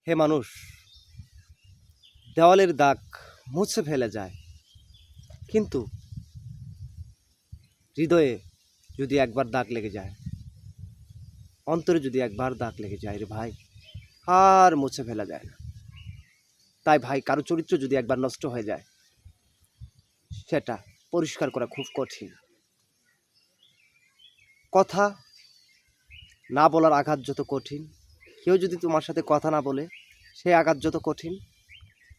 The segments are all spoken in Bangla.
হে মানুষ, দেওয়ালের দাগ মুছে ফেলে যায়, কিন্তু হৃদয়ে যদি একবার দাগ লেগে যায়, অন্তরে যদি একবার দাগ লেগে যায় রে ভাই, আর মুছে ফেলা যায় না। তাই ভাই, কারো চরিত্র যদি একবার নষ্ট হয়ে যায়, সেটা পরিষ্কার করা খুব কঠিন। কথা না বলার আঘাত যত কঠিন, কেউ যদি তোমার সাথে কথা না বলে সেই আঘাত যত কঠিন,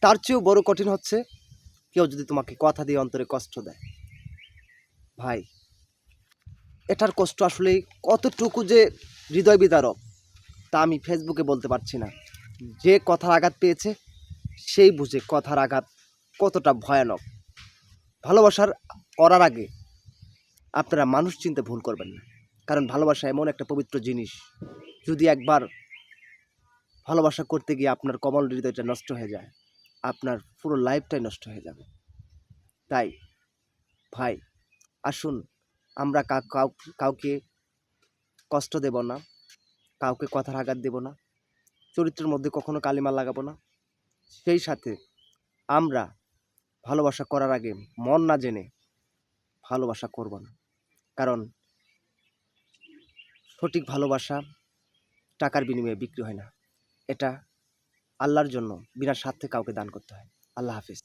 তার চেয়েও বড় কঠিন হচ্ছে কেউ যদি তোমাকে কথা দিয়ে অন্তরে কষ্ট দেয়। ভাই, এটার কষ্ট আসলে কতটুকু যে হৃদয় বিদারক তা আমি ফেসবুকে বলতে পারছি না। যে কথার আঘাত পেয়েছে সেই বুঝে কথার আঘাত কতটা ভয়ানক। ভালোবাসার করার আগে আপনারা মানুষ চিনতে ভুল করবেন না, কারণ ভালোবাসা এমন একটা পবিত্র জিনিস, যদি একবার ভালোবাসা করতে গিয়ে আপনার কোমল হৃদয়টা নষ্ট হয়ে যায়, আপনার পুরো লাইফটাই নষ্ট হয়ে যাবে। তাই ভাই, আসুন আমরা কাউকে কষ্ট দেব না, কাউকে কথার আঘাত দেব না, চরিত্রের মধ্যে কখনো কালিমা লাগাবো না। সেই সাথে আমরা ভালোবাসা করার আগে মন না জেনে ভালোবাসা করব না, কারণ সঠিক ভালোবাসা টাকার বিনিময়ে বিক্রি হয় না। এটা আল্লাহর জন্য বিনা স্বার্থে কাউকে দান করতে হয়। আল্লাহ হাফিজ।